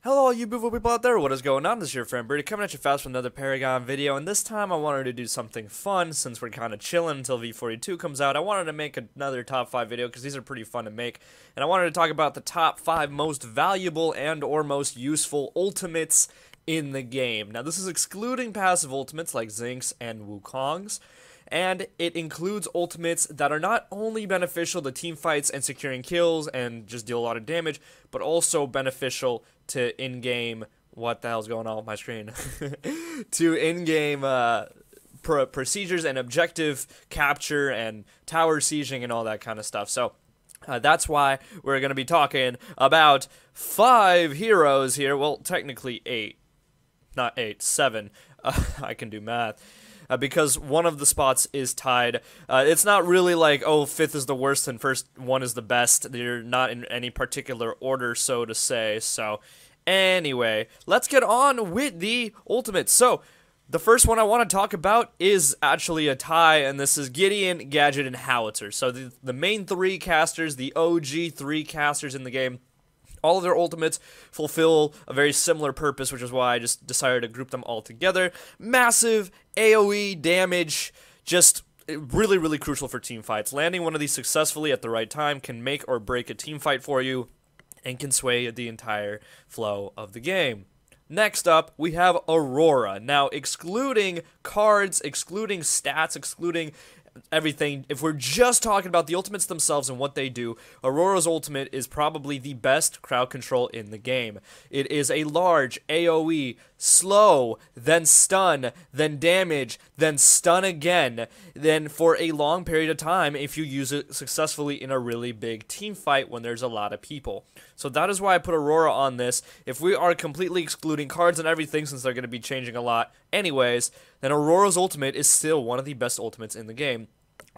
Hello all you beautiful people out there, what is going on? This is your friend Birdie coming at you fast with another Paragon video, and this time I wanted to do something fun since we're kind of chilling until V42 comes out. I wanted to make another top 5 video because these are pretty fun to make, and I wanted to talk about the top 5 most valuable and or most useful ultimates in the game. Now this is excluding passive ultimates like Zinks and Wukongs, and it includes ultimates that are not only beneficial to team fights and securing kills and just deal a lot of damage, but also beneficial to in-game, what the hell's going on with my screen, to in-game procedures and objective capture and tower sieging and all that kind of stuff. So that's why we're going to be talking about 5 heroes here. Well, technically 8. Not 8, 7. I can do math. Because one of the spots is tied. It's not really like, oh, 5th is the worst and first one is the best. They're not in any particular order, so to say. So, anyway, let's get on with the ultimates. So, the first one I want to talk about is actually a tie, and this is Gideon, Gadget, and Howitzer. So, the main 3 casters, the OG 3 casters in the game, all of their ultimates fulfill a very similar purpose, which is why I just decided to group them all together. Massive AoE damage, just really, really crucial for team fights. Landing one of these successfully at the right time can make or break a team fight for you and can sway the entire flow of the game. Next up, we have Aurora. Now, excluding cards, excluding stats, excluding everything, if we're just talking about the ultimates themselves and what they do, Aurora's ultimate is probably the best crowd control in the game. It is a large AoE, slow, then stun, then damage, then stun again, then for a long period of time if you use it successfully in a really big team fight when there's a lot of people. So that is why I put Aurora on this. If we are completely excluding cards and everything, since they're going to be changing a lot anyways, then Aurora's ultimate is still one of the best ultimates in the game.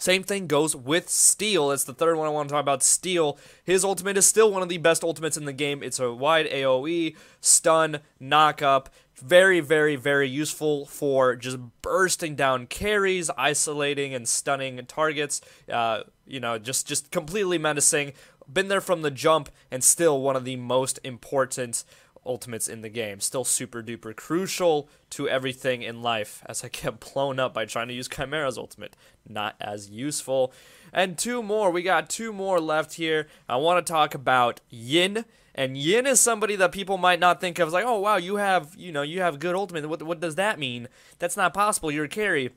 Same thing goes with Steel. That's the third one I want to talk about. Steel. His ultimate is still one of the best ultimates in the game. It's a wide AoE, stun, knock up. Very, very, very useful for just bursting down carries, isolating and stunning targets. You know, just completely menacing. Been there from the jump, and still one of the most important ultimates in the game. Still super duper crucial to everything in life, as I get blown up by trying to use Chimera's ultimate. Not as useful. And 2 more. We got 2 more left here. I want to talk about Yin. And Yin is somebody that people might not think of as like, oh wow, you have good ultimate. What does that mean? That's not possible. You're a carry.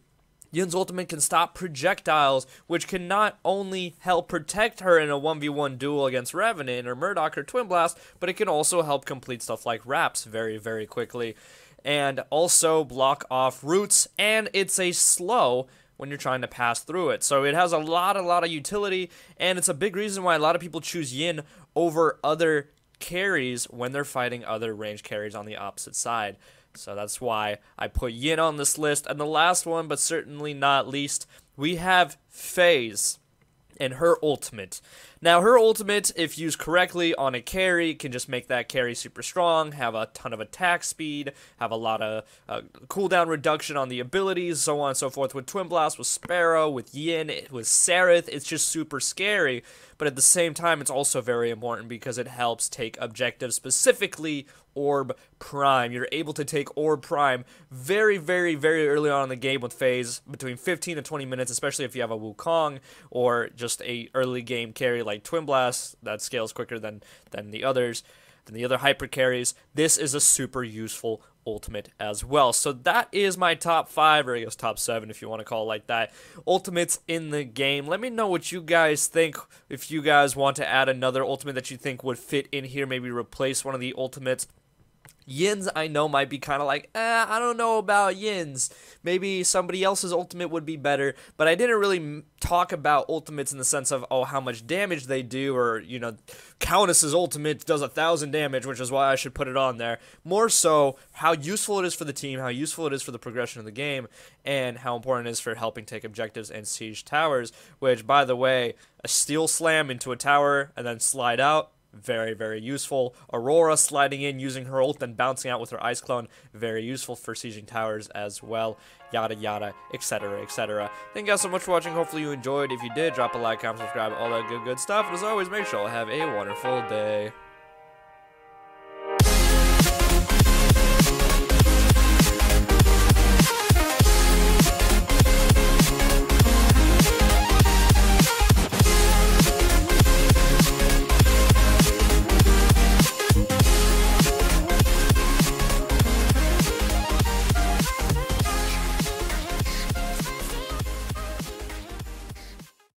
Yin's ultimate can stop projectiles, which can not only help protect her in a 1v1 duel against Revenant or Murdoch or Twin Blast, but it can also help complete stuff like wraps very, very quickly. And also block off roots, and it's a slow when you're trying to pass through it. So it has a lot of utility, and it's a big reason why a lot of people choose Yin over other carries when they're fighting other ranged carries on the opposite side. So that's why I put Yin on this list. And the last one, but certainly not least, we have FaZe and her ultimate. Now, her ultimate, if used correctly on a carry, can just make that carry super strong, have a ton of attack speed, have a lot of cooldown reduction on the abilities, so on and so forth. With Twin Blast, with Sparrow, with Yin, with Sereth, it's just super scary. But at the same time, it's also very important because it helps take objectives, specifically Orb Prime. You're able to take Orb Prime very, very, very early on in the game with FaZe, between 15 to 20 minutes, especially if you have a Wukong or just a early game carry like Twin Blast that scales quicker than the others, than the other hyper carries. This is a super useful ultimate as well. So that is my top 5, or I guess top 7 if you want to call it like that, ultimates in the game. Let me know what you guys think. If you guys want to add another ultimate that you think would fit in here, maybe replace one of the ultimates. Yin's, I know, might be kind of like, I don't know about Yin's. Maybe somebody else's ultimate would be better, but I didn't really talk about ultimates in the sense of, oh, how much damage they do, or, you know, Countess's ultimate does 1,000 damage, which is why I should put it on there. More so, how useful it is for the team, how useful it is for the progression of the game, and how important it is for helping take objectives and siege towers, which, by the way, a steel slam into a tower and then slide out, very, very useful. Aurora sliding in using her ult and bouncing out with her ice clone, very useful for sieging towers as well. Yada yada, etc, etc. Thank you guys so much for watching. Hopefully you enjoyed. If you did, drop a like, comment, subscribe, all that good stuff. And as always, make sure you have a wonderful day.